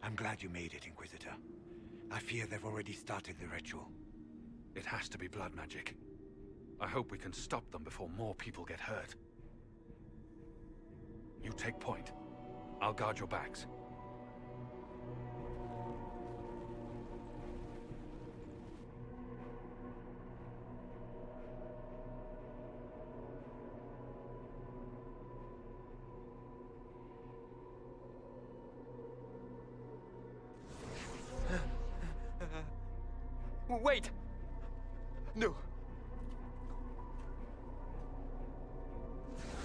I'm glad you made it, Inquisitor. I fear they've already started the ritual. It has to be blood magic. I hope we can stop them before more people get hurt. You take point. I'll guard your backs. Wait! No.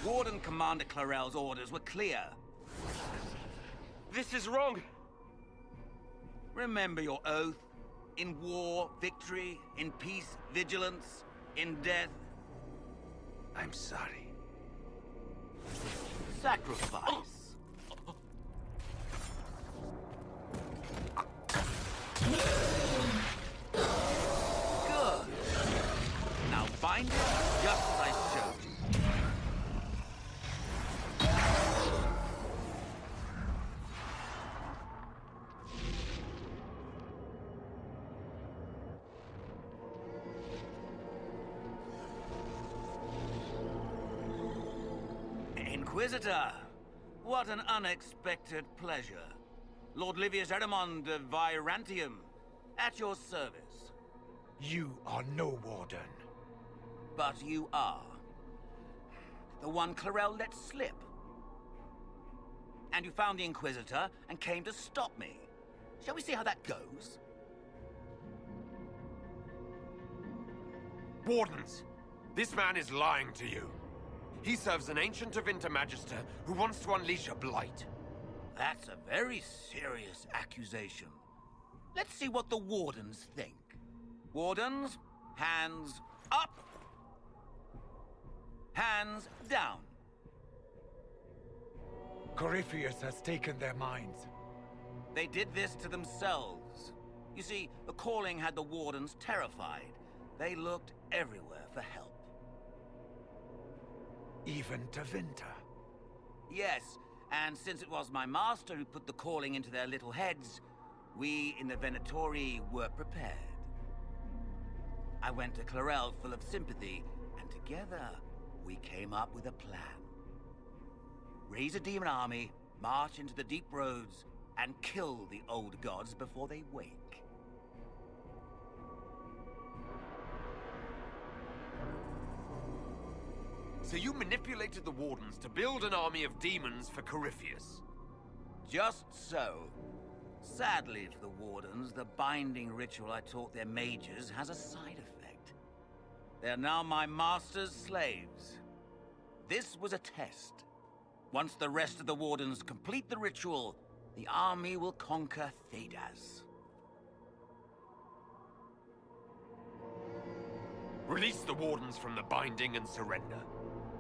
Warden Commander Clarel's orders were clear. This is wrong! Remember your oath. In war, victory. In peace, vigilance. In death... I'm sorry. sacrifice. Good. Now bind it just as I showed you. Inquisitor, what an unexpected pleasure. Lord Livius Erimond of Virantium, at your service. You are no warden. But you are. The one Clarel let slip. And you found the Inquisitor and came to stop me. Shall we see how that goes? Wardens, this man is lying to you. He serves an ancient of Intermagister who wants to unleash a blight. That's a very serious accusation. Let's see what the Wardens think. Wardens, hands up. Hands down. Corifeem has taken their minds. They did this to themselves. You see, the calling had the Wardens terrified. They looked everywhere for help. Even to Vinter. Yes, and since it was my master who put the calling into their little heads, we in the Venatori were prepared. I went to Clarel full of sympathy, and together we came up with a plan. Raise a demon army, march into the deep roads, and kill the old gods before they wake. So you manipulated the Wardens to build an army of demons for Corifeem. Just so. Sadly for the Wardens, the binding ritual I taught their mages has a side effect. They're now my master's slaves. This was a test. Once the rest of the Wardens complete the ritual, the army will conquer Thedas. Release the Wardens from the binding and surrender.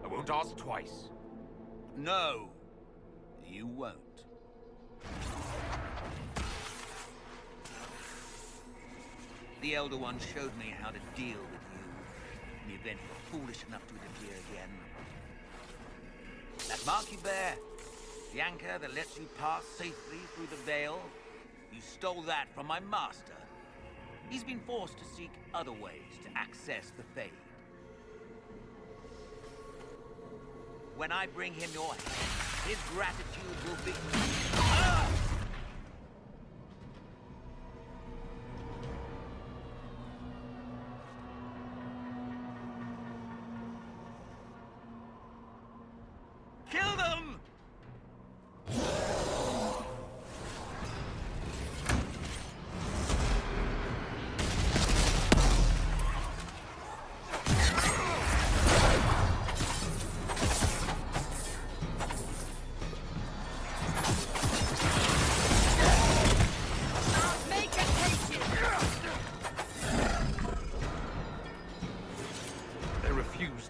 I won't ask twice. No, you won't. The Elder One showed me how to deal with you in the event you're foolish enough to interfere again. That mark you bear, the anchor that lets you pass safely through the veil, you stole that from my master. He's been forced to seek other ways to access the Fade. When I bring him your head, his gratitude will be... Ah! Kill them!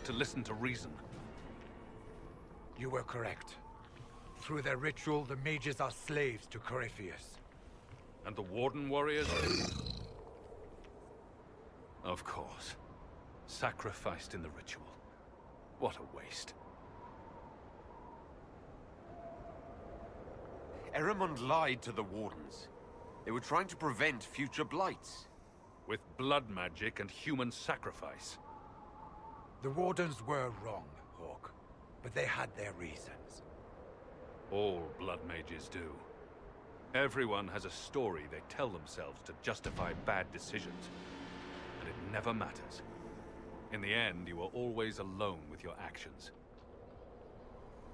Listen to reason. You were correct. Through their ritual, the mages are slaves to Corifeem. And the Warden warriors? Of course. Sacrificed in the ritual. What a waste. Erimond lied to the Wardens. They were trying to prevent future blights. With blood magic and human sacrifice. The Wardens were wrong, Hawk, but they had their reasons. All blood mages do. Everyone has a story they tell themselves to justify bad decisions. And it never matters. In the end, you are always alone with your actions.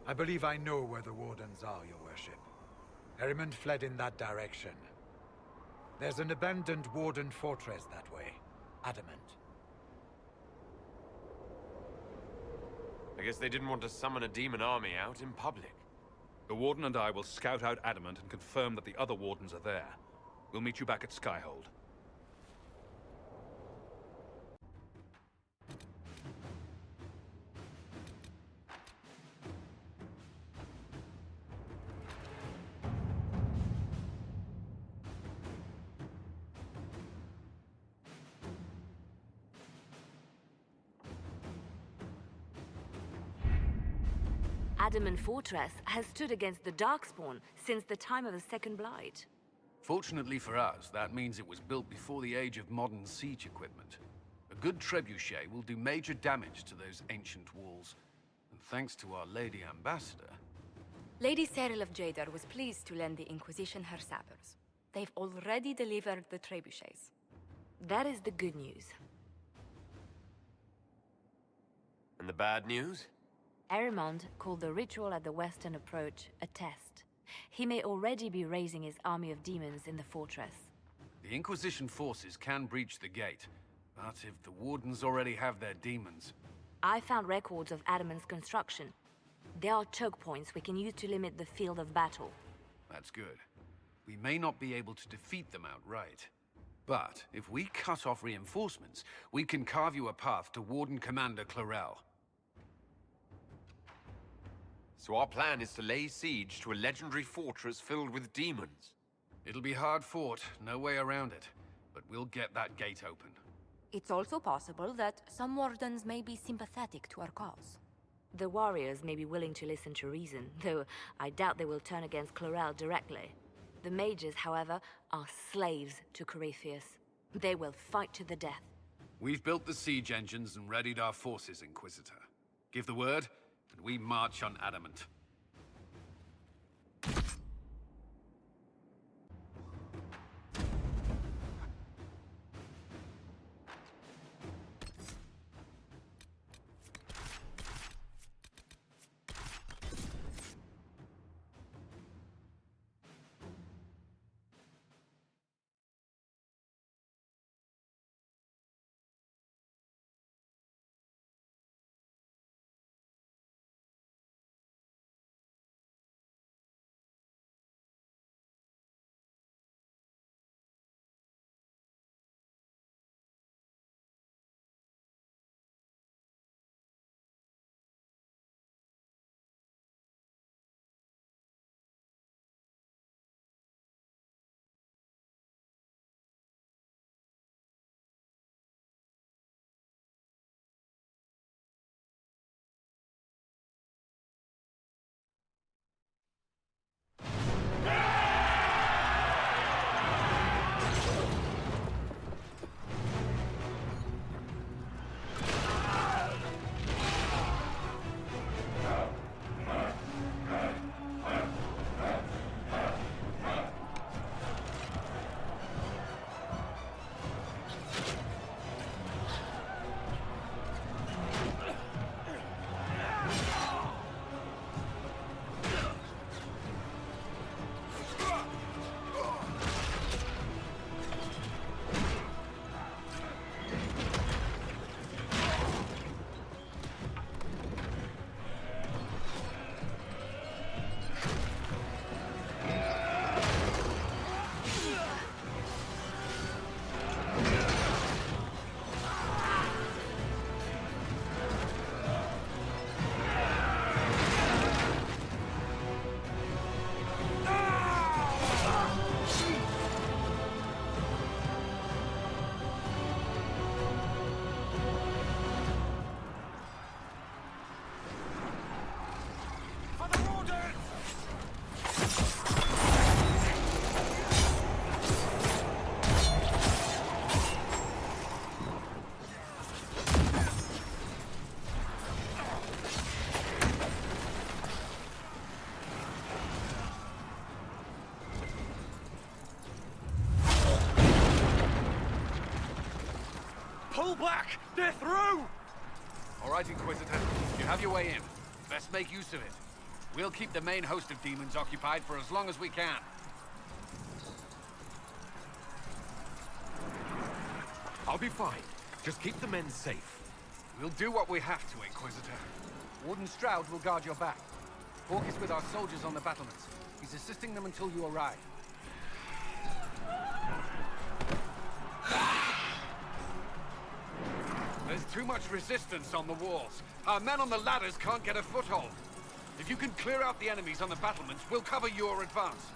I believe I know where the Wardens are, Your Worship. Erimond fled in that direction. There's an abandoned Warden fortress that way. Adamant. I guess they didn't want to summon a demon army out in public. The Warden and I will scout out Adamant and confirm that the other Wardens are there. We'll meet you back at Skyhold. Adamant Fortress has stood against the Darkspawn since the time of the Second Blight. Fortunately for us, that means it was built before the age of modern siege equipment. A good trebuchet will do major damage to those ancient walls. And thanks to our Lady Ambassador... Lady Cyril of Jadar was pleased to lend the Inquisition her sappers. They've already delivered the trebuchets. That is the good news. And the bad news? Erimond called the ritual at the western approach a test. He may already be raising his army of demons in the fortress. The Inquisition forces can breach the gate, but if the Wardens already have their demons... I found records of Adamant's construction. There are choke points we can use to limit the field of battle. That's good. We may not be able to defeat them outright. But if we cut off reinforcements, we can carve you a path to Warden Commander Clarel. So our plan is to lay siege to a legendary fortress filled with demons. It'll be hard fought, no way around it. But we'll get that gate open. It's also possible that some Wardens may be sympathetic to our cause. The warriors may be willing to listen to reason, though I doubt they will turn against Clarel directly. The mages, however, are slaves to Corifeem. They will fight to the death. We've built the siege engines and readied our forces, Inquisitor. Give the word, and we march on Adamant. Pull back! They're through! All right, Inquisitor. You have your way in. Best make use of it. We'll keep the main host of demons occupied for as long as we can. I'll be fine. Just keep the men safe. We'll do what we have to, Inquisitor. Warden Stroud will guard your back. Houk is with our soldiers on the battlements. He's assisting them until you arrive. There's too much resistance on the walls. Our men on the ladders can't get a foothold. If you can clear out the enemies on the battlements, we'll cover your advance.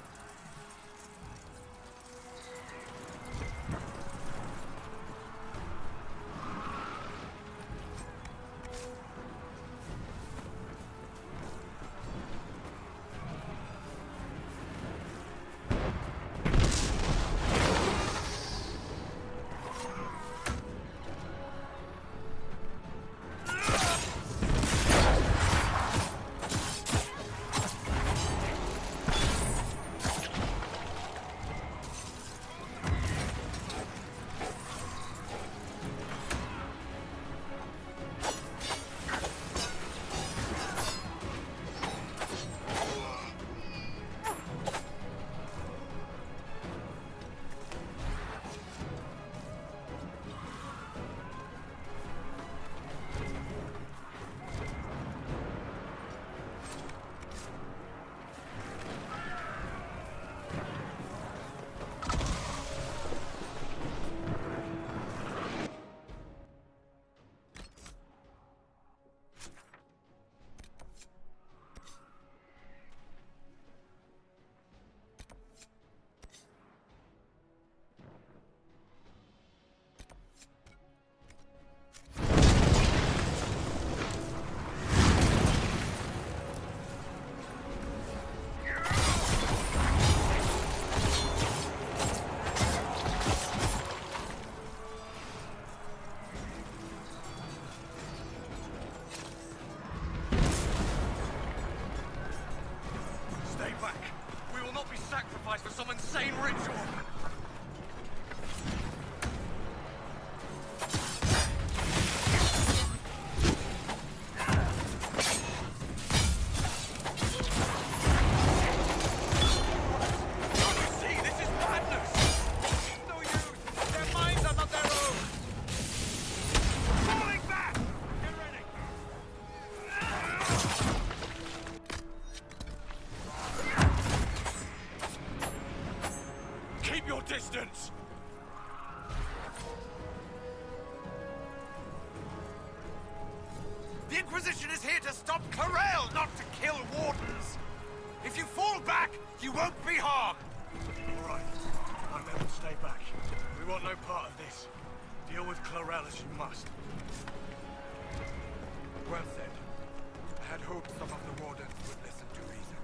For some insane ritual! Distance! The Inquisition is here to stop Corel, not to kill wardens! If you fall back, you won't be harmed! All right. My men will stay back. We want no part of this. Deal with Corel as you must. Well said. I had hoped some of the wardens would listen to reason.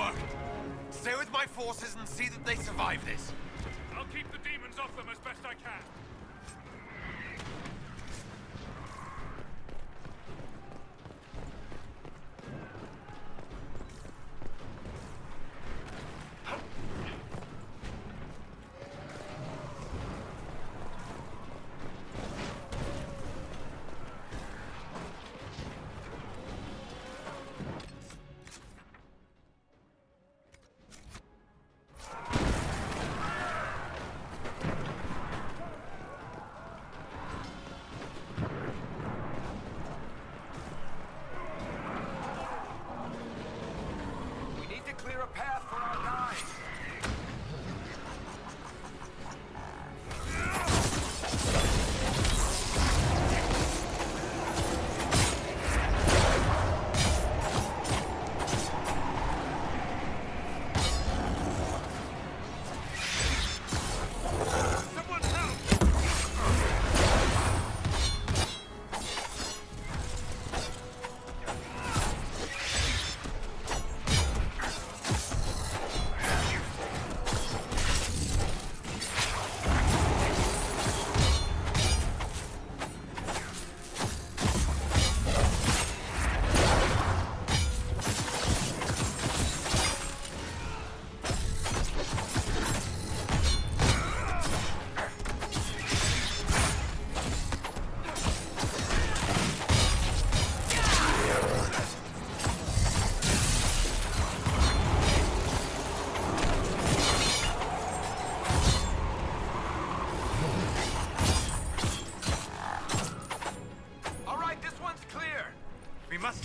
work. Stay with my forces and see that they survive this. I'll keep the demons off them as best I can. Clear a path for our guys.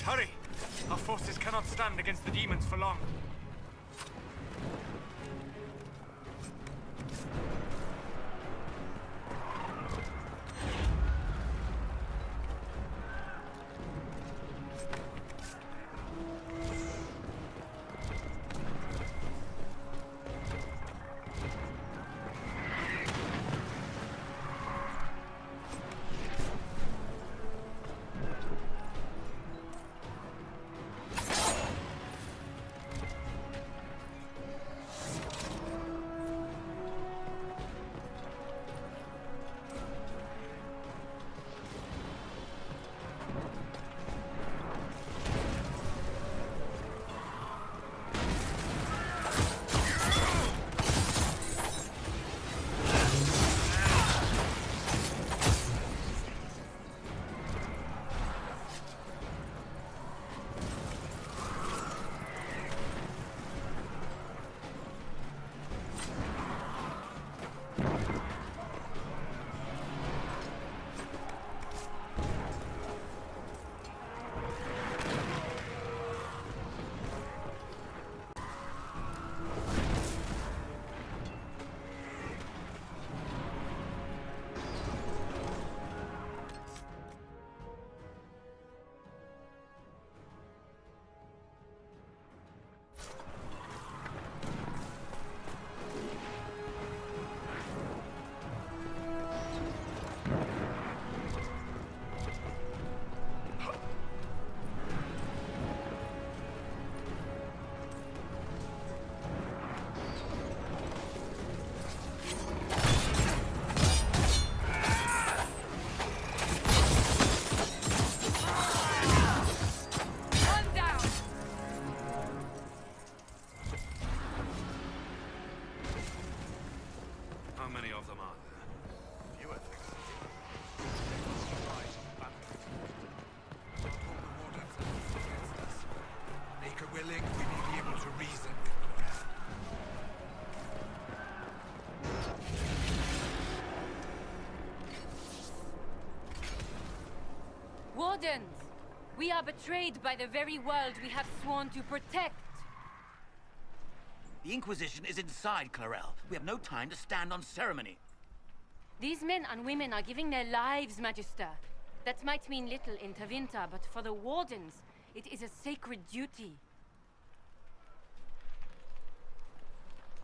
Hurry! Our forces cannot stand against the demons for long. Wardens! We are betrayed by the very world we have sworn to protect. The Inquisition is inside, Clarel. We have no time to stand on ceremony. These men and women are giving their lives, Magister. That might mean little in Tevinter, but for the Wardens, it is a sacred duty.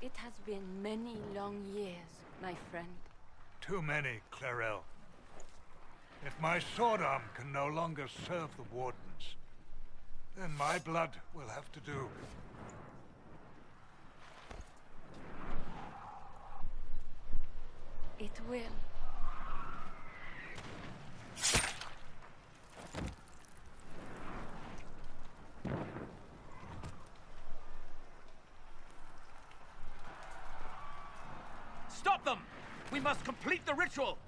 It has been many long years, my friend. Too many, Clarel. If my sword arm can no longer serve the Wardens, then my blood will have to do. It will. Stop them! We must complete the ritual!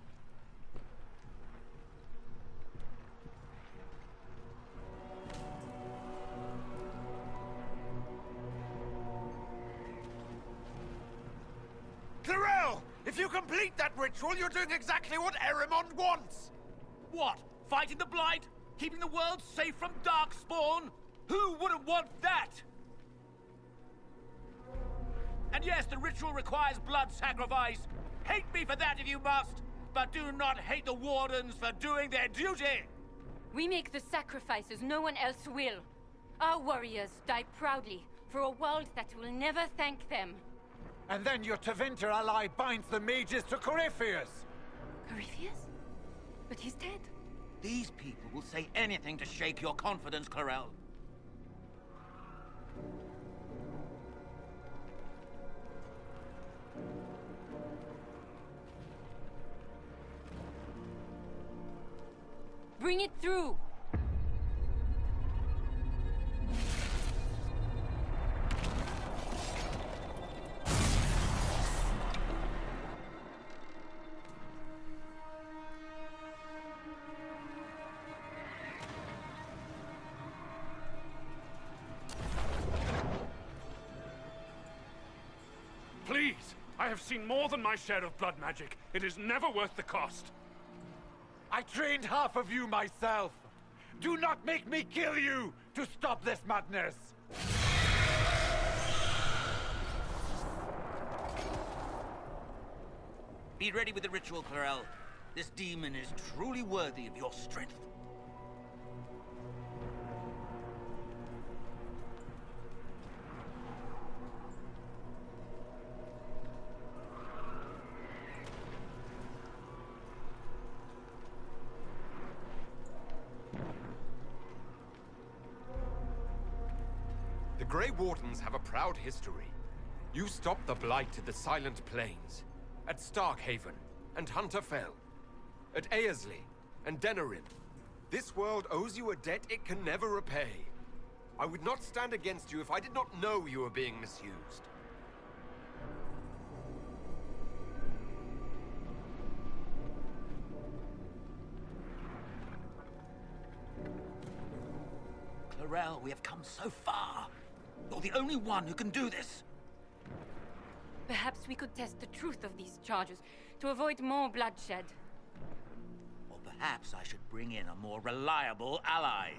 Clarel! If you complete that ritual, you're doing exactly what Erimond wants! What? Fighting the Blight? Keeping the world safe from Darkspawn? Who wouldn't want that? And yes, the ritual requires blood sacrifice. Hate me for that if you must, but do not hate the Wardens for doing their duty! We make the sacrifices no one else will. Our warriors die proudly for a world that will never thank them. And then your Tevinter ally binds the mages to Corifeus! Corifeus? But he's dead. These people will say anything to shake your confidence, Clarel. Bring it through! Please! I have seen more than my share of blood magic. It is never worth the cost. I trained half of you myself! Do not make me kill you to stop this madness! Be ready with the ritual, Clarel. This demon is truly worthy of your strength. The Grey Wardens have a proud history. You stopped the Blight at the Silent Plains, at Starkhaven and Hunterfell, at Aesley and Denerim. This world owes you a debt it can never repay. I would not stand against you if I did not know you were being misused. Clarel, we have come so far. You're the only one who can do this. Perhaps we could test the truth of these charges to avoid more bloodshed. Or perhaps I should bring in a more reliable ally.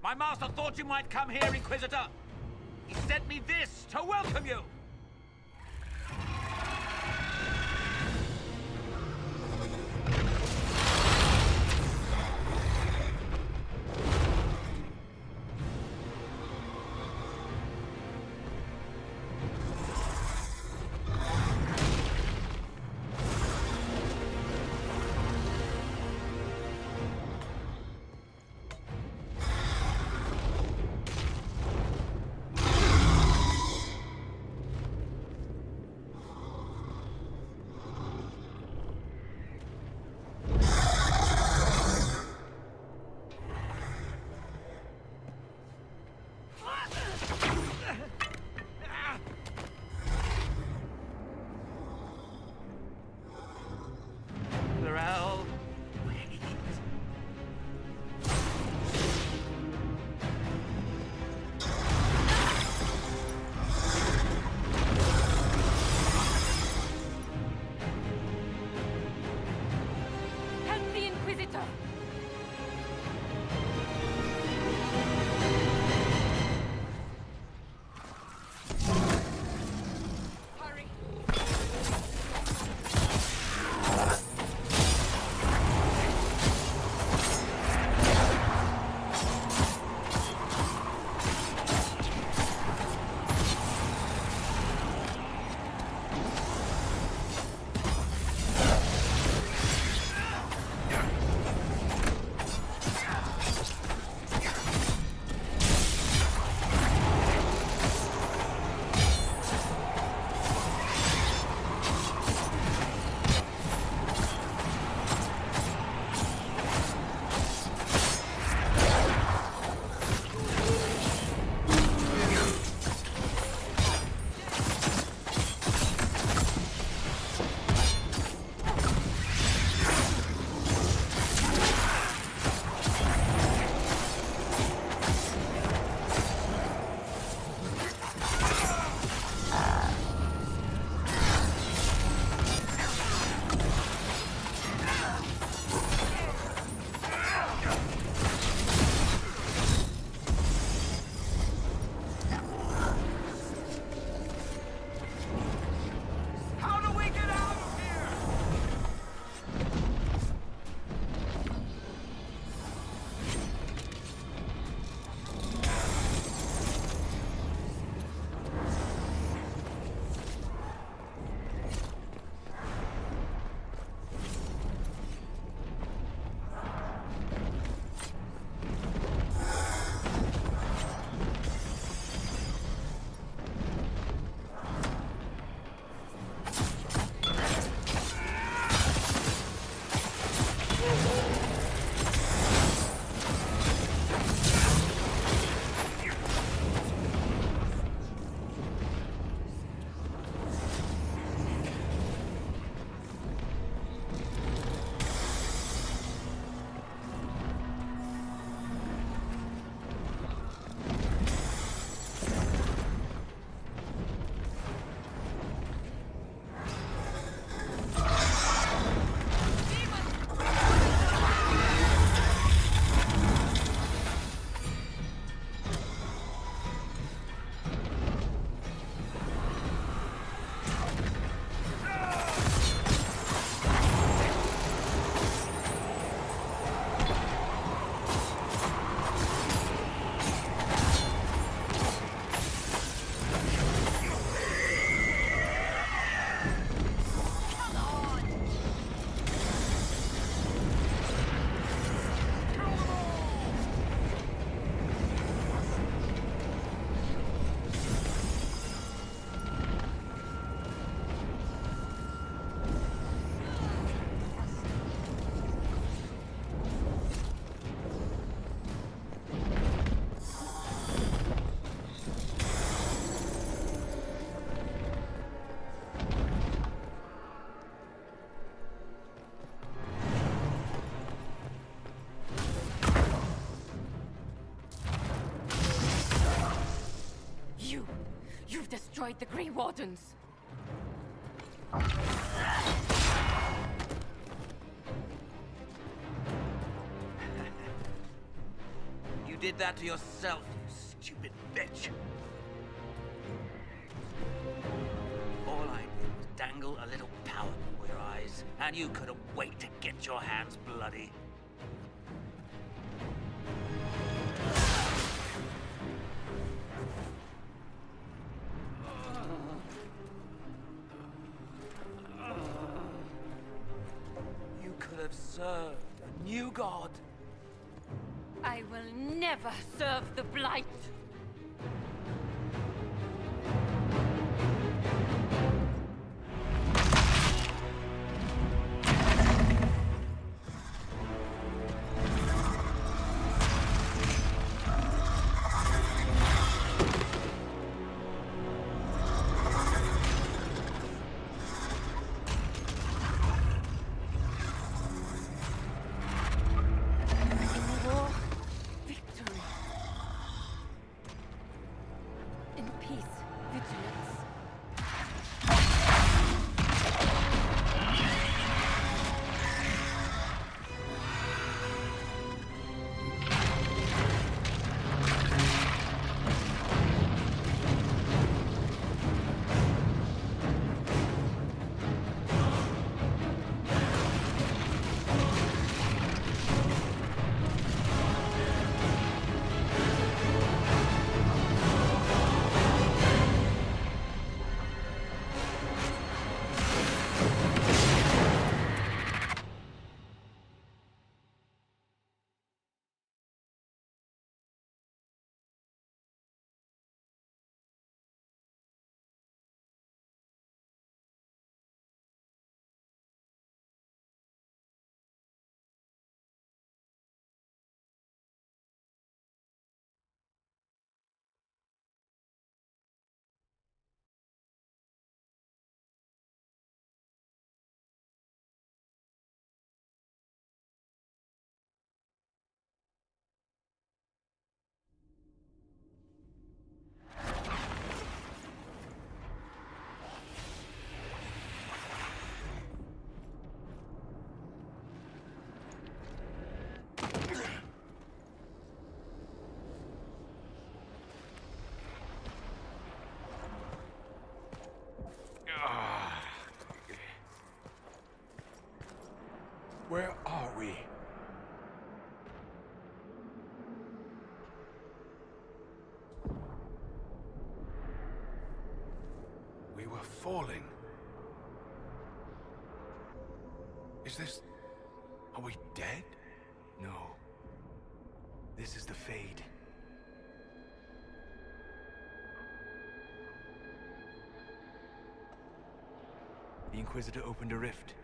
My master thought you might come here, Inquisitor. He sent me this to welcome you. destroyed the Grey Wardens. You did that to yourself, you stupid bitch. All I did was dangle a little power before your eyes, and you couldn't wait to get your hands bloody. You could have served a new god. I will never serve the Blight. Where are we? We were falling. Is this... Are we dead? No. This is the Fade. The Inquisitor opened a rift.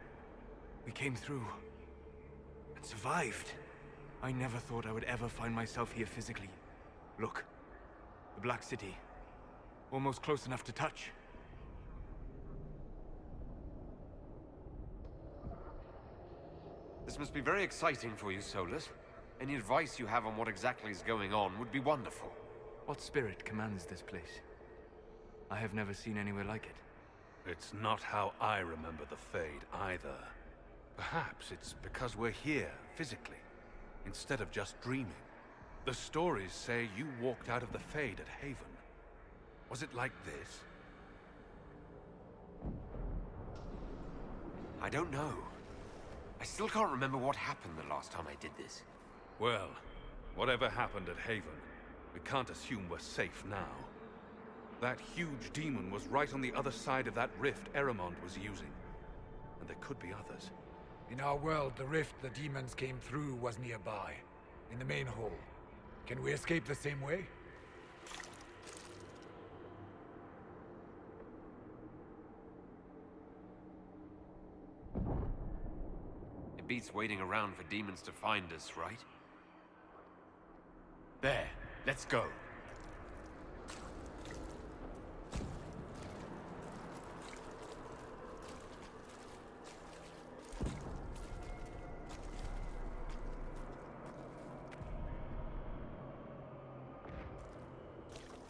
We came through. And survived. I never thought I would ever find myself here physically. Look. The Black City. Almost close enough to touch. This must be very exciting for you, Solus. Any advice you have on what exactly is going on would be wonderful. What spirit commands this place? I have never seen anywhere like it. It's not how I remember the Fade, either. Perhaps it's because we're here, physically, instead of just dreaming. The stories say you walked out of the Fade at Haven. Was it like this? I don't know. I still can't remember what happened the last time I did this. Well, whatever happened at Haven, we can't assume we're safe now. That huge demon was right on the other side of that rift Eramond was using. And there could be others. In our world, the rift the demons came through was nearby, in the main hall. Can we escape the same way? It beats waiting around for demons to find us, right? There. Let's go.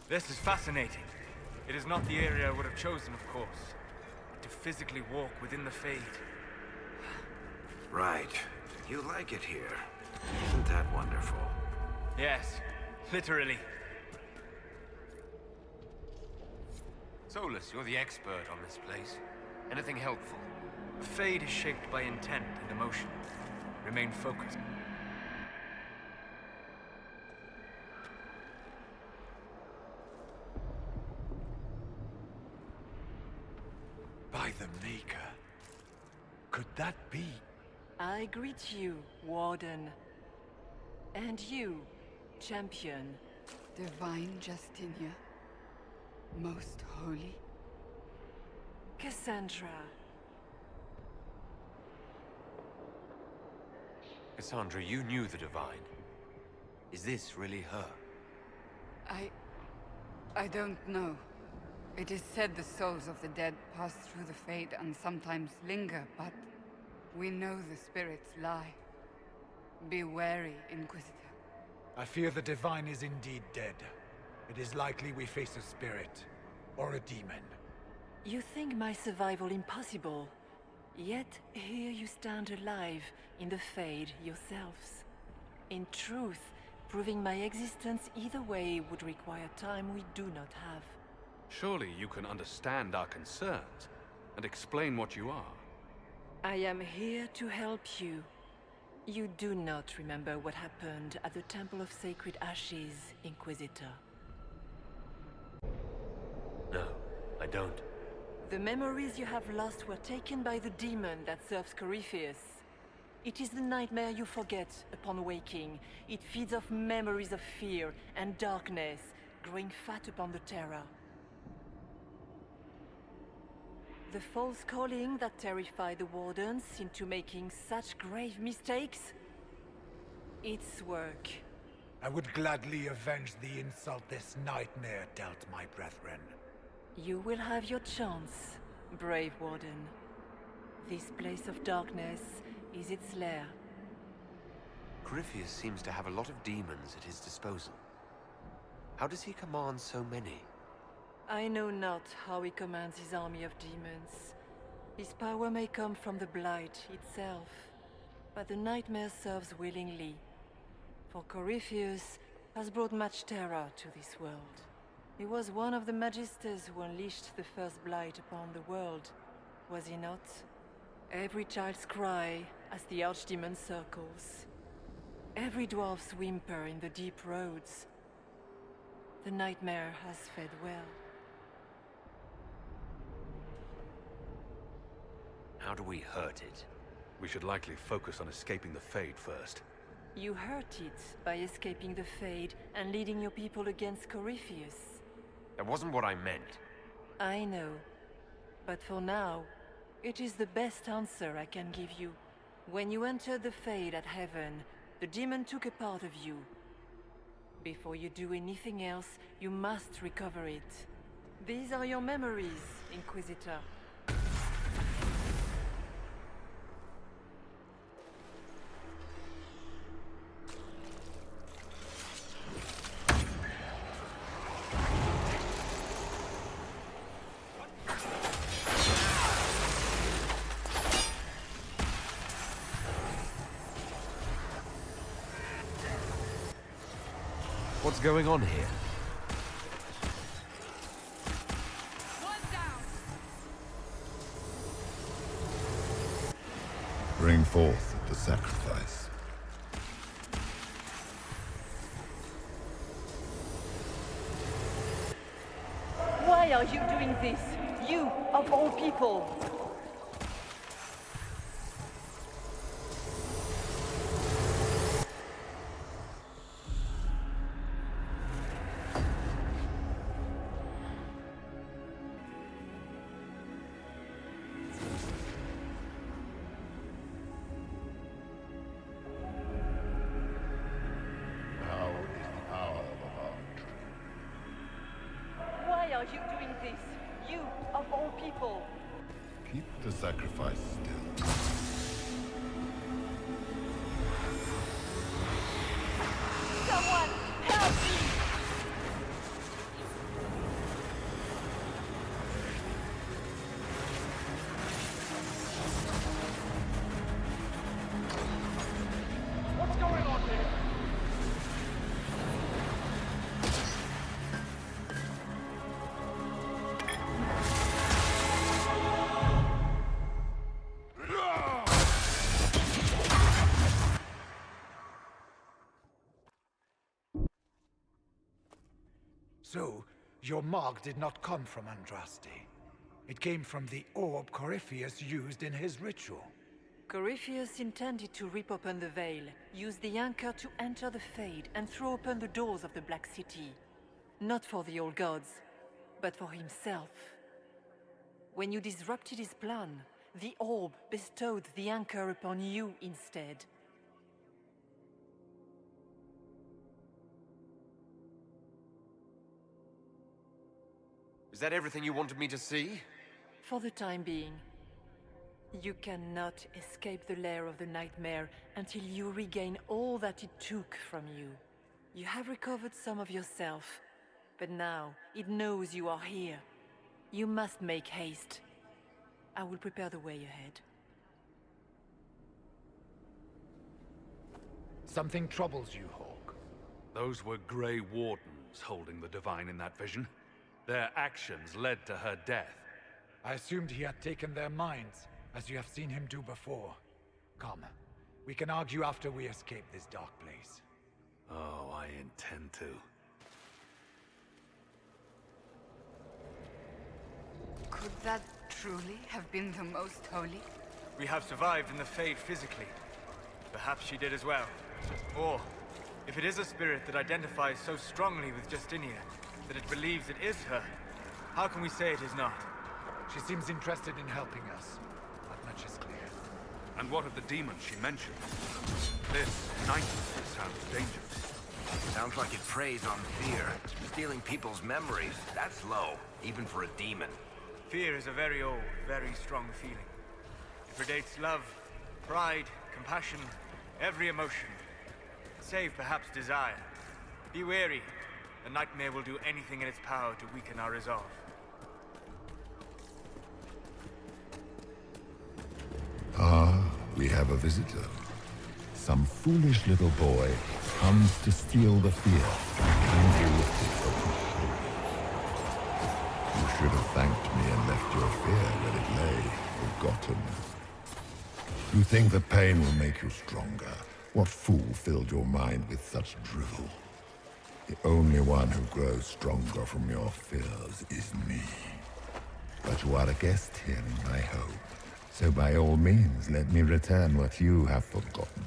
This is fascinating. It is not the area I would have chosen, of course. But to physically walk within the Fade. Right. You like it here. Isn't that wonderful? Yes, literally. Solus, you're the expert on this place. Anything helpful? The Fade is shaped by intent and emotion. Remain focused. By the Maker. Could that be? I greet you, Warden. And you, Champion. Divine Justinia. Most holy. Cassandra. Cassandra, you knew the Divine. Is this really her? I don't know. It is said the souls of the dead pass through the Fade and sometimes linger, but we know the spirits lie. Be wary, Inquisitor. I fear the Divine is indeed dead. It is likely we face a spirit, or a demon. You think my survival impossible, yet here you stand alive in the Fade yourselves. In truth, proving my existence either way would require time we do not have. Surely you can understand our concerns and explain what you are. I am here to help you. You do not remember what happened at the Temple of Sacred Ashes, Inquisitor. No, I don't. The memories you have lost were taken by the demon that serves Corifeem. It is the nightmare you forget upon waking. It feeds off memories of fear and darkness, growing fat upon the terror. The false calling that terrified the Wardens into making such grave mistakes? Its work. I would gladly avenge the insult this nightmare dealt my brethren. You will have your chance, brave Warden. This place of darkness is its lair. Corifeem seems to have a lot of demons at his disposal. How does he command so many? I know not how he commands his army of demons. His power may come from the Blight itself, but the nightmare serves willingly. For Corifeem has brought much terror to this world. He was one of the Magisters who unleashed the first Blight upon the world, was he not? Every child's cry as the Archdemon circles. Every dwarf's whimper in the deep roads. The nightmare has fed well. How do we hurt it? We should likely focus on escaping the Fade first. You hurt it by escaping the Fade and leading your people against Corifeem. That wasn't what I meant. I know. But for now, it is the best answer I can give you. When you entered the Fade at Heaven, the demon took a part of you. Before you do anything else, you must recover it. These are your memories, Inquisitor. What's going on here? Bring forth the sacrifice. Why are you doing this? You, of all people! Why are you doing this? You, of all people! Keep the sacrifice still. Someone, help me! So, your mark did not come from Andraste. It came from the orb Corifeus used in his ritual. Corifeus intended to rip open the veil, use the anchor to enter the Fade, and throw open the doors of the Black City. Not for the old gods, but for himself. When you disrupted his plan, the orb bestowed the anchor upon you instead. Is that everything you wanted me to see? For the time being. You cannot escape the lair of the nightmare until you regain all that it took from you. You have recovered some of yourself, but now it knows you are here. You must make haste. I will prepare the way ahead. Something troubles you, Houk. Those were Grey Wardens holding the Divine in that vision. Their actions led to her death. I assumed he had taken their minds, as you have seen him do before. Come, we can argue after we escape this dark place. Oh, I intend to. Could that truly have been the most holy? We have survived in the Fade physically. Perhaps she did as well. Or, if it is a spirit that identifies so strongly with Justinia, that it believes it is her, how can we say it is not? She seems interested in helping us. That much is clear. And what of the demon she mentioned? This nightmare sounds dangerous. Sounds like it preys on fear. Stealing people's memories. That's low, even for a demon. Fear is a very old, very strong feeling. It predates love, pride, compassion, every emotion. Save perhaps desire. Be wary. The nightmare will do anything in its power to weaken our resolve. Ah, we have a visitor. Some foolish little boy comes to steal the fear and you lift it from his shoulders. You should have thanked me and left your fear where it lay, forgotten. You think the pain will make you stronger? What fool filled your mind with such drivel? The only one who grows stronger from your fears is me. But you are a guest here in my home. So by all means, let me return what you have forgotten.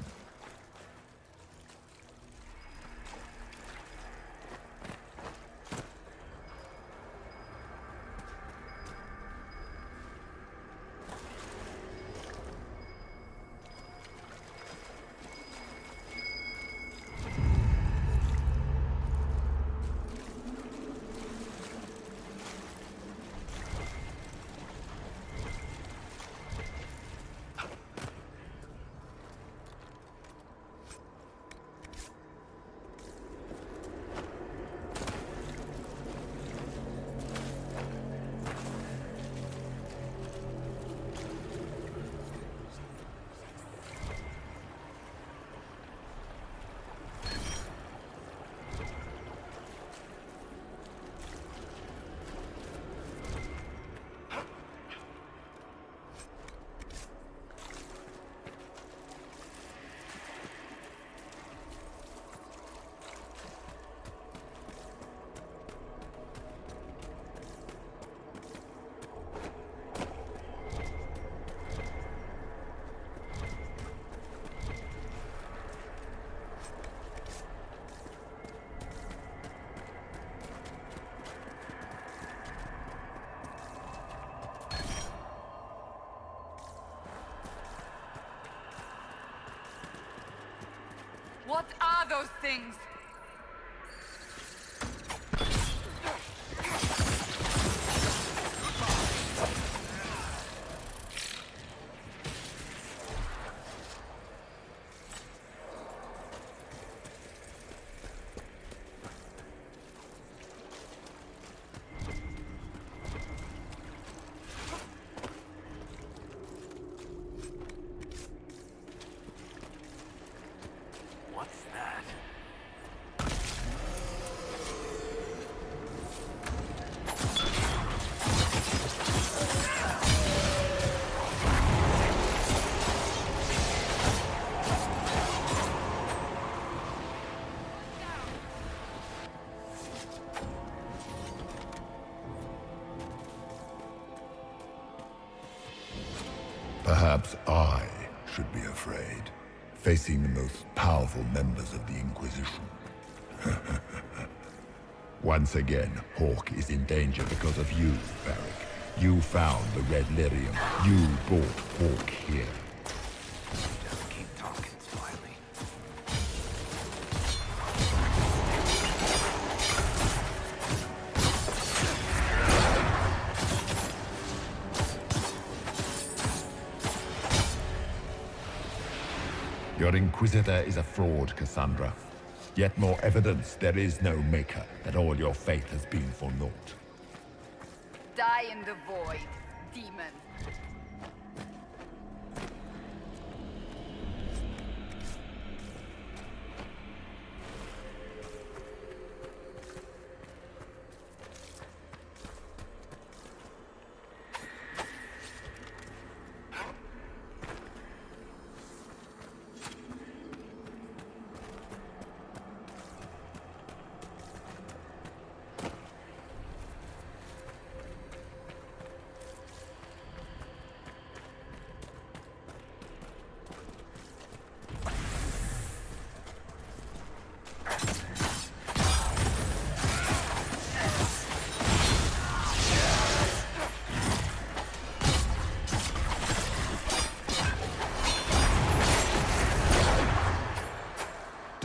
What are those things? Perhaps I should be afraid, facing the most powerful members of the Inquisition. Once again, Houk is in danger because of you, Varrik. You found the Red Lyrium. You brought Houk here. Just keep talking, Smiley. Your Inquisitor is a fraud, Cassandra. Yet more evidence there is no Maker, that all your faith has been for naught. Die in the void, demon.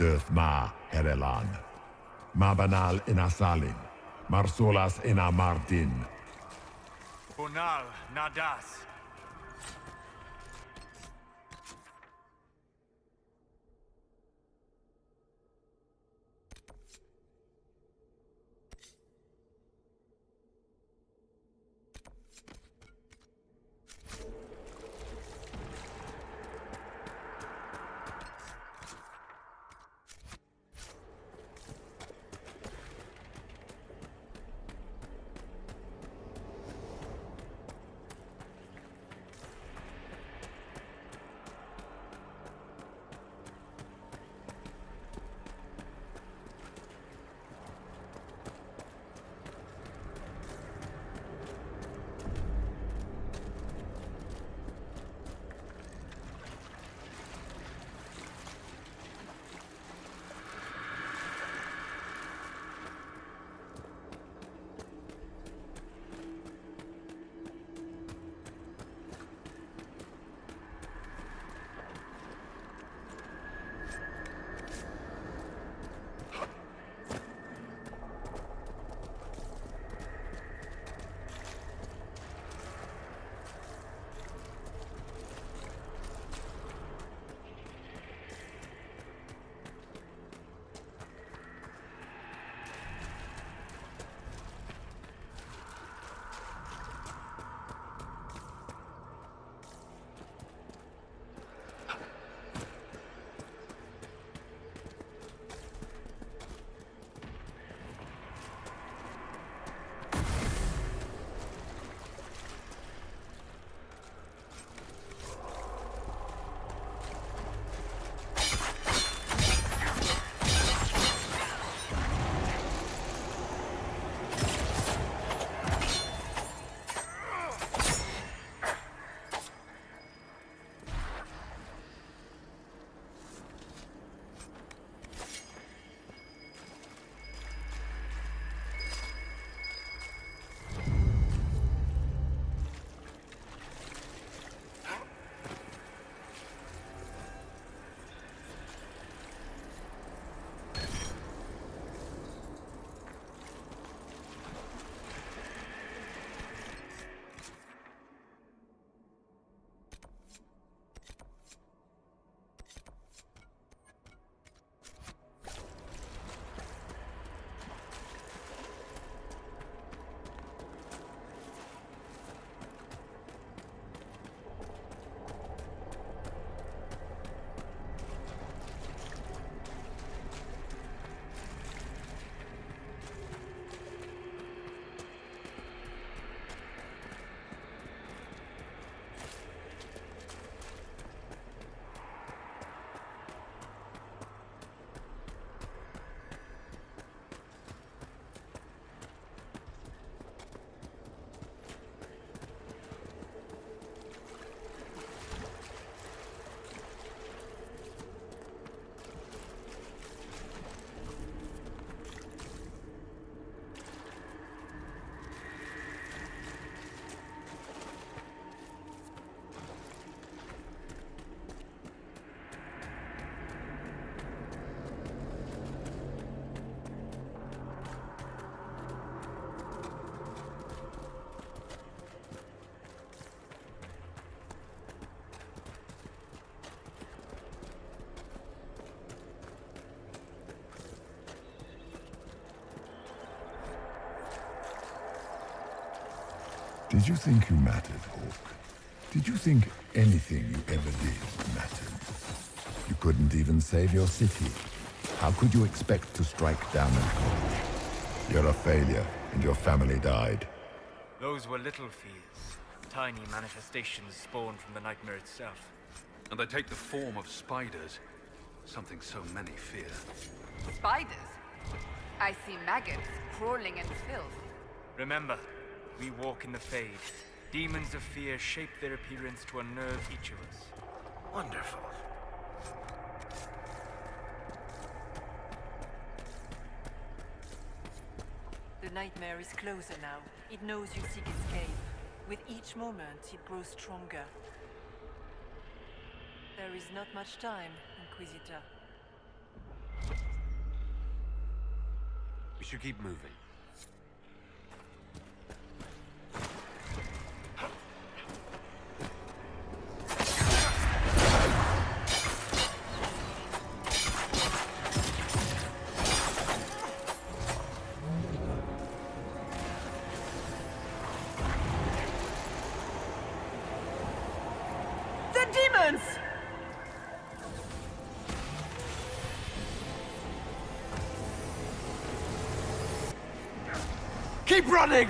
Döth ma Herelan. Mabanal inasalin. Marsolas ina Mardin. Bonal, Nadas. Did you think you mattered, Houk? Did you think anything you ever did mattered? You couldn't even save your city. How could you expect to strike down an college? You're a failure, and your family died. Those were little fears. Tiny manifestations spawned from the nightmare itself. And they take the form of spiders. Something so many fear. Spiders? I see maggots crawling in filth. Remember, we walk in the Fade. Demons of fear shape their appearance to unnerve each of us. Wonderful. The nightmare is closer now. It knows you seek escape. With each moment, it grows stronger. There is not much time, Inquisitor. We should keep moving. The demons! Keep running!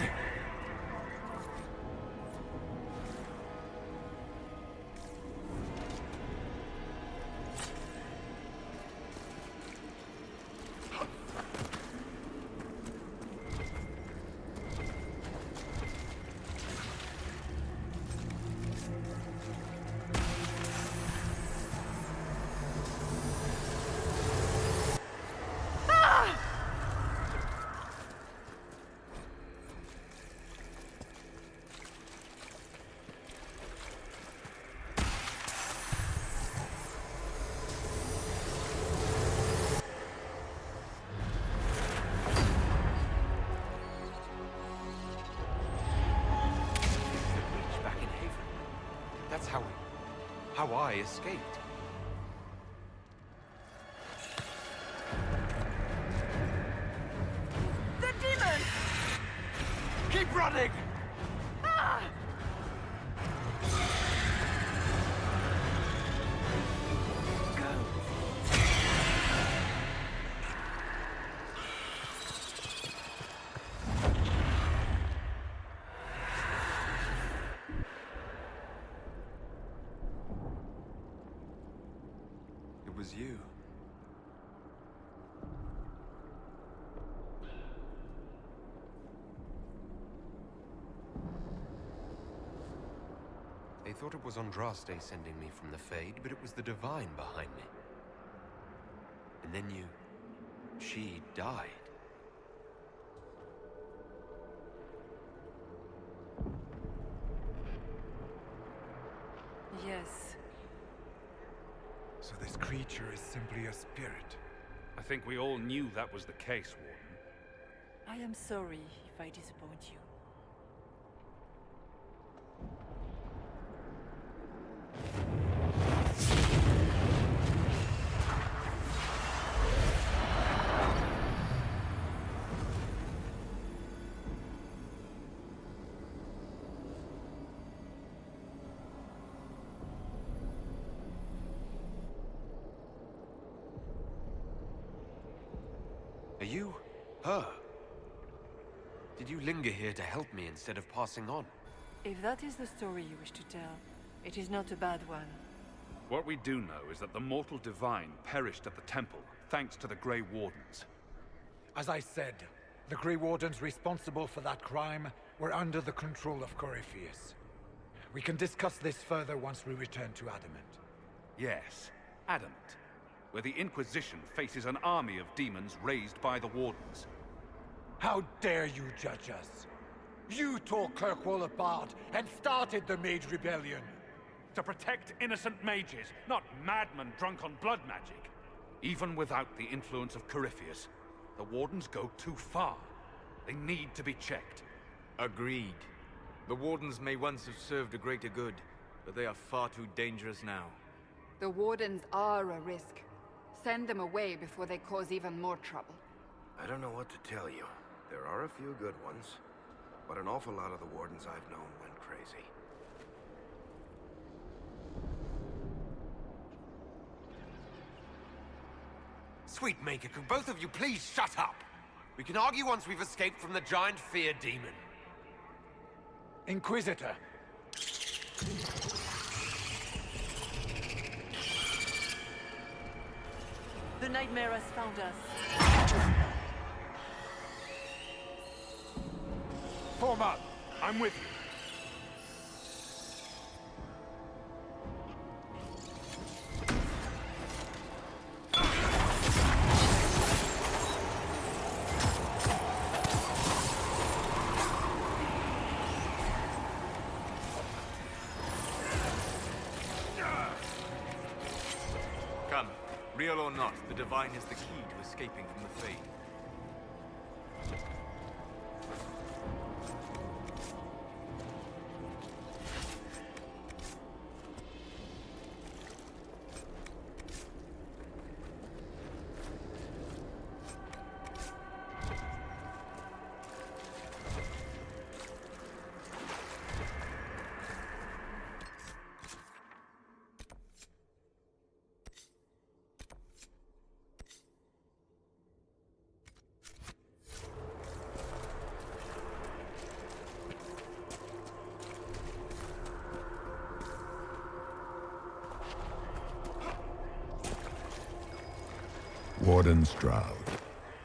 That's how I escaped. The demons! Keep running! Ah! It was you. They thought it was Andraste sending me from the Fade, but it was the Divine behind me. And then she died. Yes. So this creature is simply a spirit. I think we all knew that was the case, Warden. I am sorry if I disappoint you. Are you her? Did you linger here to help me instead of passing on? If that is the story you wish to tell, it is not a bad one. What we do know is that the mortal divine perished at the temple, thanks to the Grey Wardens. As I said, the Grey Wardens responsible for that crime were under the control of Corifeem. We can discuss this further once we return to Adamant. Yes, Adamant, where the Inquisition faces an army of demons raised by the Wardens. How dare you judge us? You tore Kirkwall apart and started the Mage Rebellion. To protect innocent mages, not madmen drunk on blood magic. Even without the influence of Corifeem, the Wardens go too far. They need to be checked. Agreed. The Wardens may once have served a greater good, but they are far too dangerous now. The Wardens are a risk. Send them away before they cause even more trouble. I don't know what to tell you. There are a few good ones. but an awful lot of the wardens I've known went crazy. Sweet Maker, could both of you please shut up? We can argue once we've escaped from the giant fear demon. Inquisitor. The nightmare has found us. Form up. I'm with you. Come, real or not, the Divine is the key to escaping from the Fade. Warden Stroud,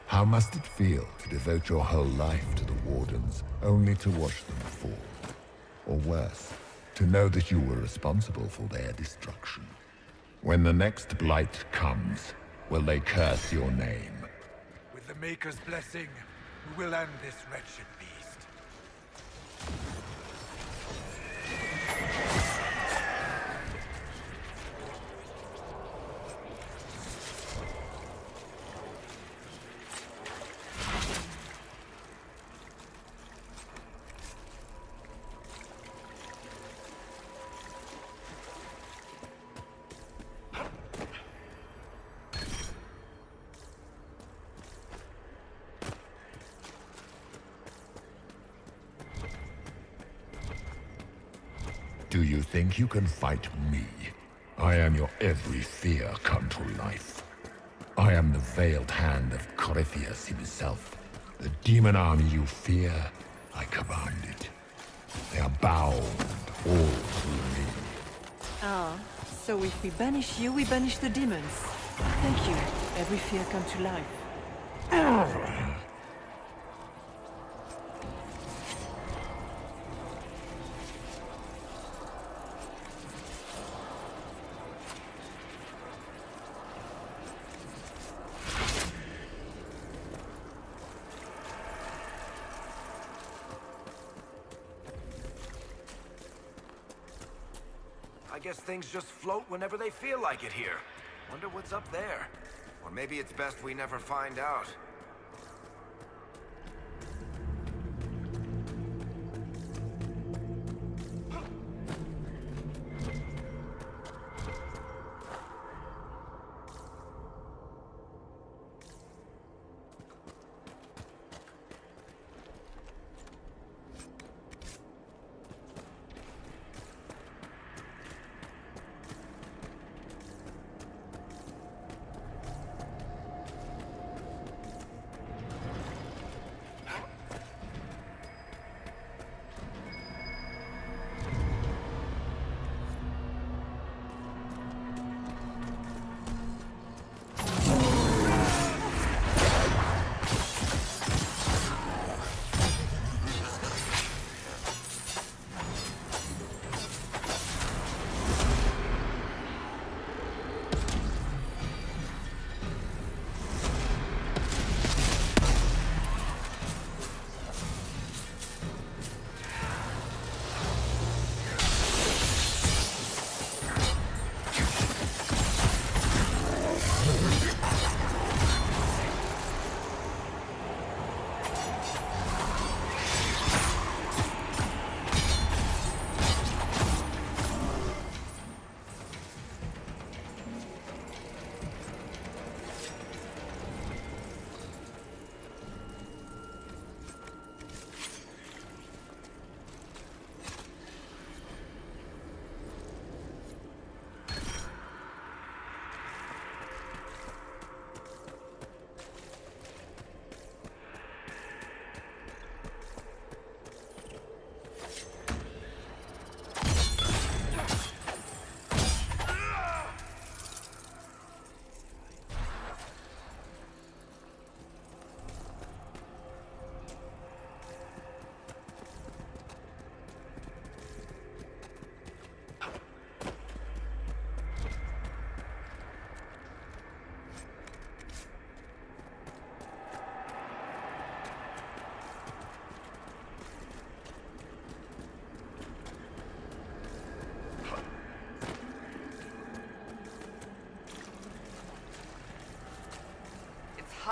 how must it feel to devote your whole life to the Wardens, only to watch them fall? Or worse, to know that you were responsible for their destruction? When the next blight comes, will they curse your name? With the Maker's blessing, we will end this wretched beast. Do you think you can fight me? I am your every fear come to life. I am the veiled hand of Corifeem himself. The demon army you fear, I command it. They are bound all to me. Ah, so if we banish you, we banish the demons. Thank you. Every fear come to life. I guess things just float whenever they feel like it here. Wonder what's up there. Or maybe it's best we never find out.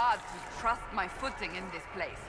hard to trust my footing in this place.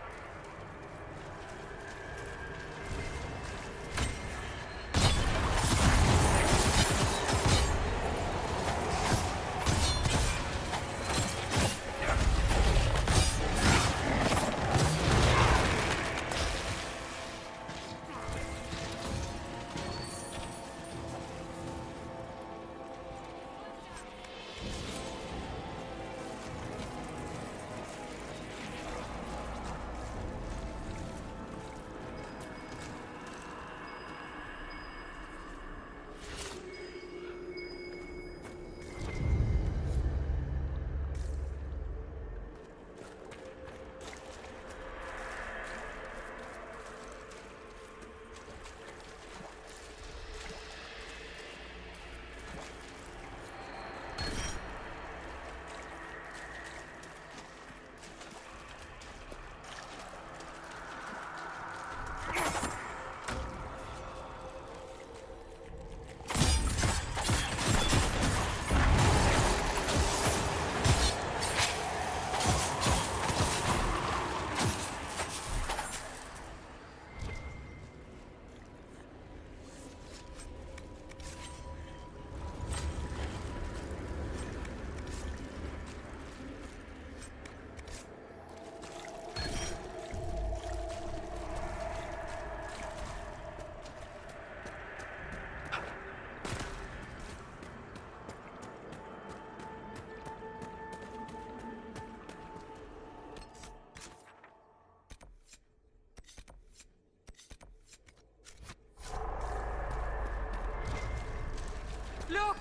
Look!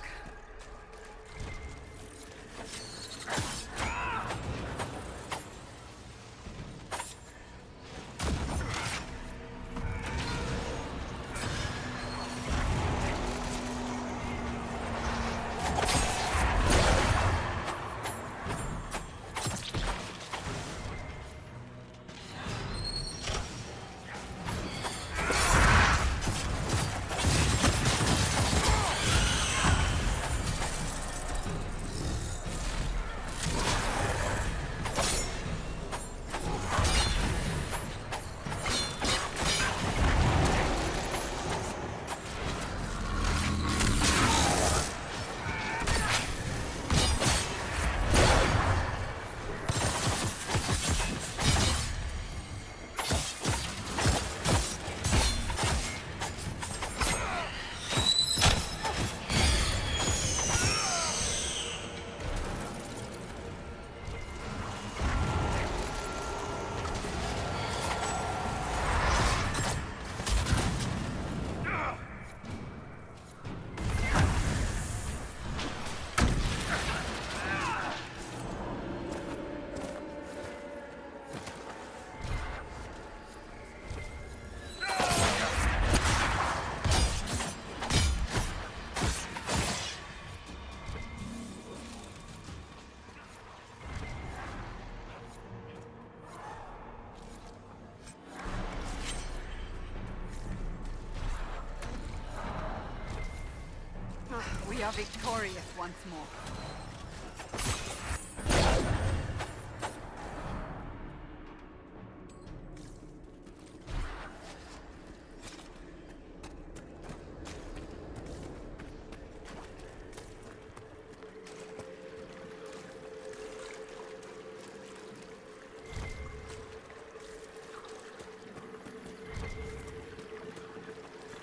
We are victorious once more.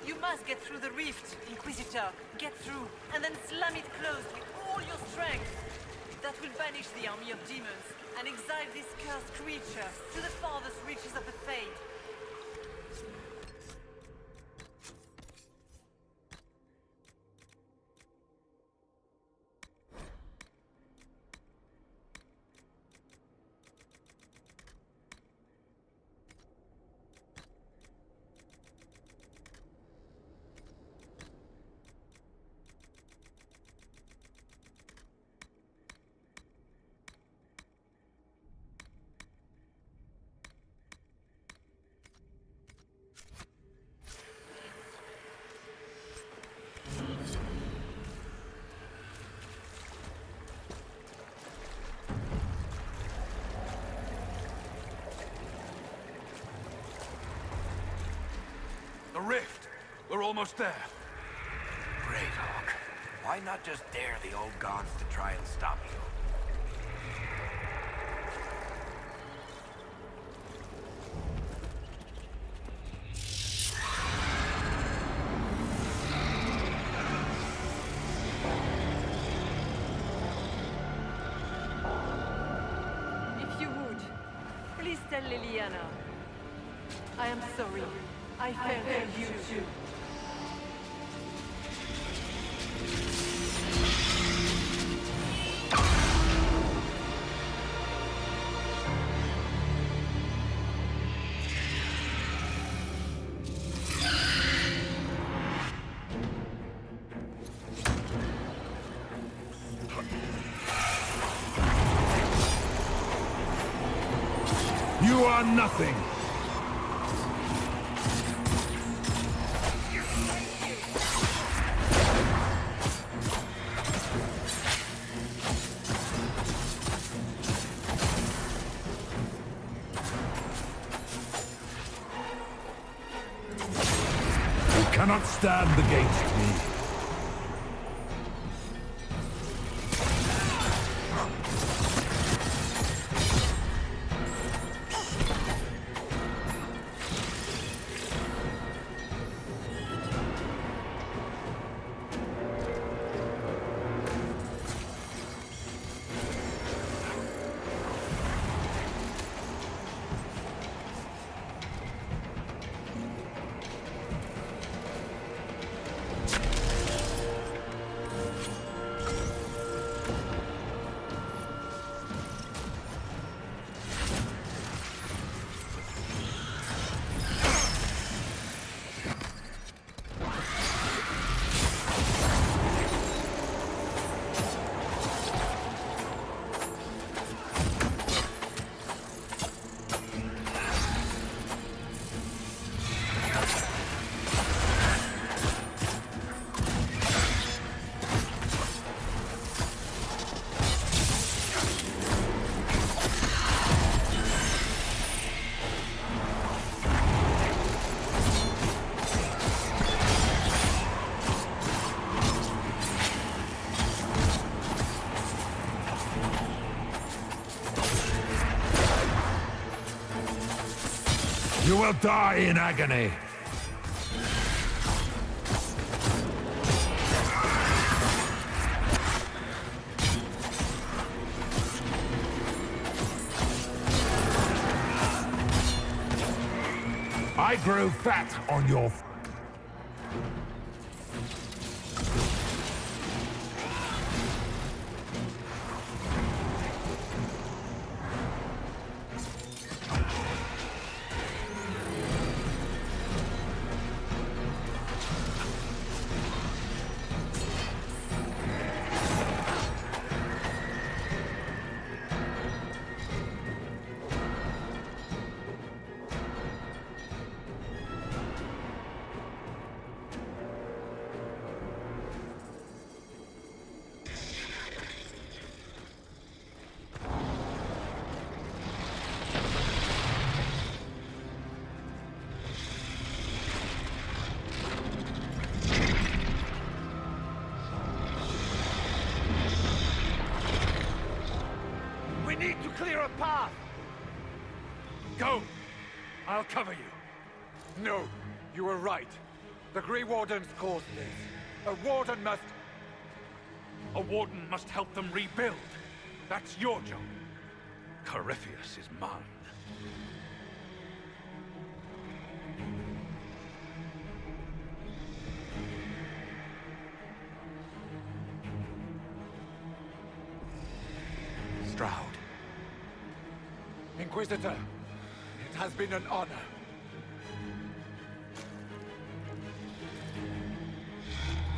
You must get through the rift, Inquisitor. Get through, and then slam it closed with all your strength. That will banish the army of demons, and exile this cursed creature to the farthest reaches of the Fade. The rift! We're almost there. Great, Hawk. Why not just dare the old gods to try and stop you? If you would, please tell Liliana. I am sorry. I failed you too. You are nothing! You cannot stand against me. You will die in agony. I grew fat on your... Clear a path! Go! I'll cover you. No, you were right. The Grey Wardens caused this. A warden must... A warden must help them rebuild. That's your job. Corifeem is mine. Stroud. Inquisitor, it has been an honor.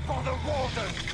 For the Warden!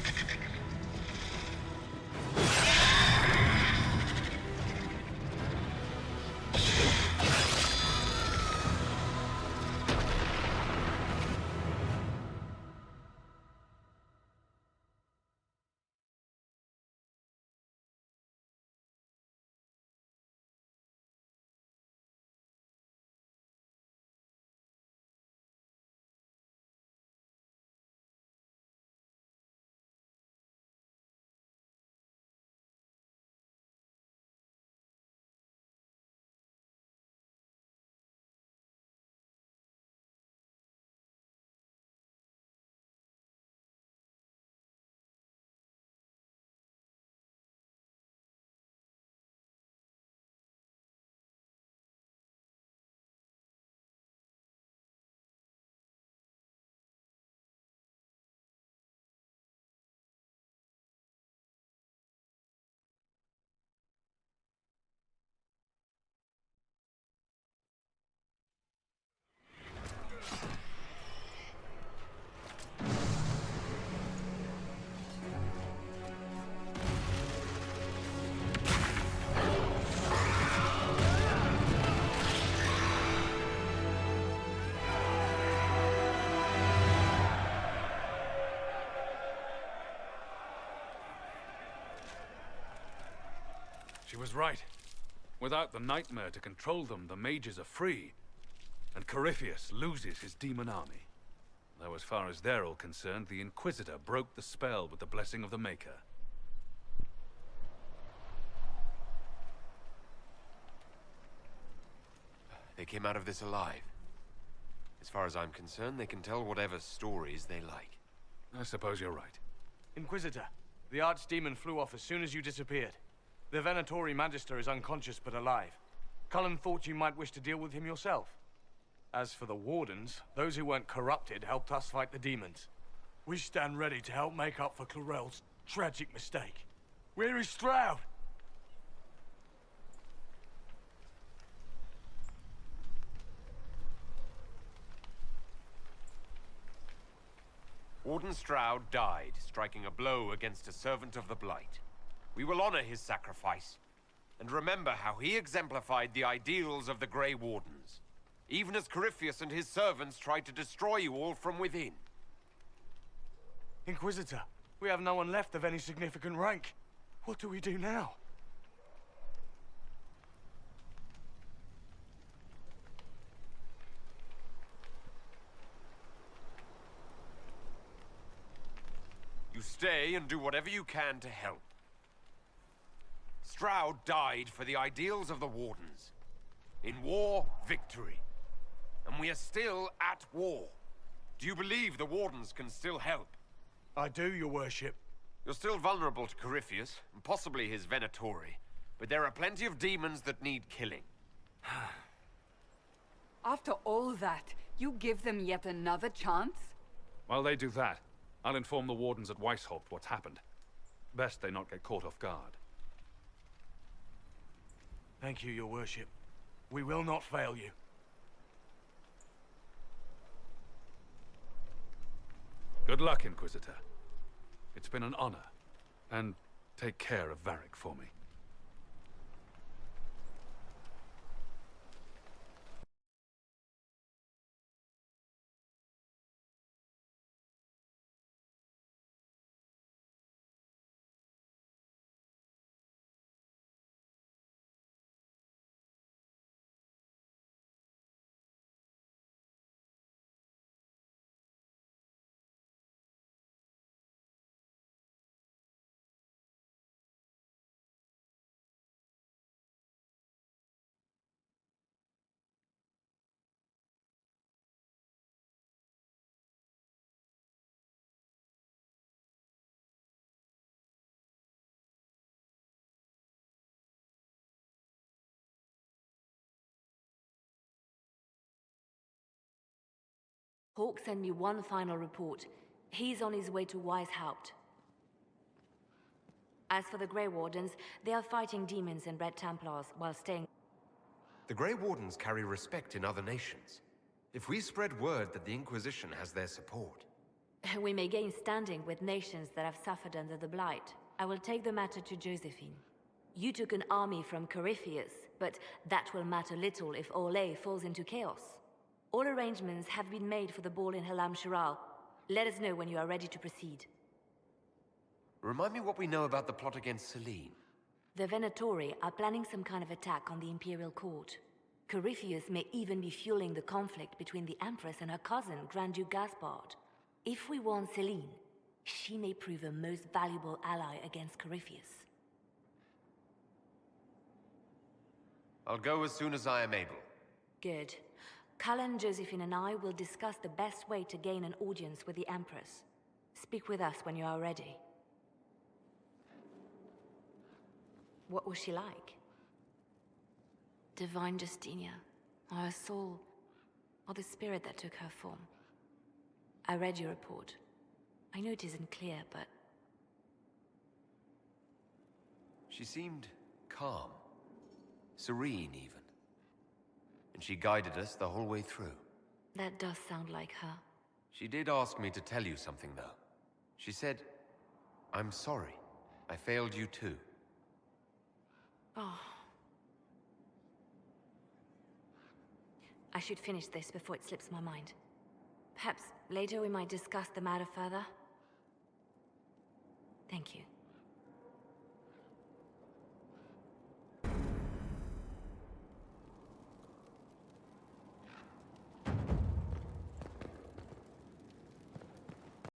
was right. Without the nightmare to control them, the mages are free. And Corifeem loses his demon army. Though as far as they're all concerned, the Inquisitor broke the spell with the blessing of the Maker. They came out of this alive. As far as I'm concerned, they can tell whatever stories they like. I suppose you're right. Inquisitor, the Archdemon flew off as soon as you disappeared. The Venatori Magister is unconscious but alive. Cullen thought you might wish to deal with him yourself. As for the Wardens, those who weren't corrupted helped us fight the demons. We stand ready to help make up for Clarel's tragic mistake. Where is Stroud? Warden Stroud died, striking a blow against a servant of the Blight. We will honor his sacrifice, and remember how he exemplified the ideals of the Grey Wardens, even as Corifeem and his servants tried to destroy you all from within. Inquisitor, we have no one left of any significant rank. What do we do now? You stay and do whatever you can to help. Stroud died for the ideals of the Wardens. In war, victory. And we are still at war. Do you believe the Wardens can still help? I do, your worship. You're still vulnerable to Corifeem, and possibly his Venatori. But there are plenty of demons that need killing. After all that, you give them yet another chance? While they do that, I'll inform the Wardens at Weishaupt what's happened. Best they not get caught off guard. Thank you, your worship. We will not fail you. Good luck, Inquisitor. It's been an honor. And take care of Varrik for me. Houk sent me one final report. He's on his way to Weishaupt. As for the Grey Wardens, they are fighting demons and Red Templars while staying... The Grey Wardens carry respect in other nations. If we spread word that the Inquisition has their support... We may gain standing with nations that have suffered under the Blight. I will take the matter to Josephine. You took an army from Corifeem, but that will matter little if Orlais falls into chaos. All arrangements have been made for the ball in Halam Shiral. Let us know when you are ready to proceed. Remind me what we know about the plot against Selene. The Venatori are planning some kind of attack on the Imperial Court. Corifeem may even be fueling the conflict between the Empress and her cousin, Grand Duke Gaspard. If we warn Selene, she may prove a most valuable ally against Corifeem. I'll go as soon as I am able. Good. Cullen, Josephine and I will discuss the best way to gain an audience with the Empress. Speak with us when you are ready. What was she like? Divine Justinia, or her soul, or the spirit that took her form. I read your report. I know it isn't clear, but... She seemed calm. Serene, even. And she guided us the whole way through. That does sound like her. She did ask me to tell you something, though. She said, "I'm sorry. I failed you too." Oh. I should finish this before it slips my mind. Perhaps later we might discuss the matter further. Thank you.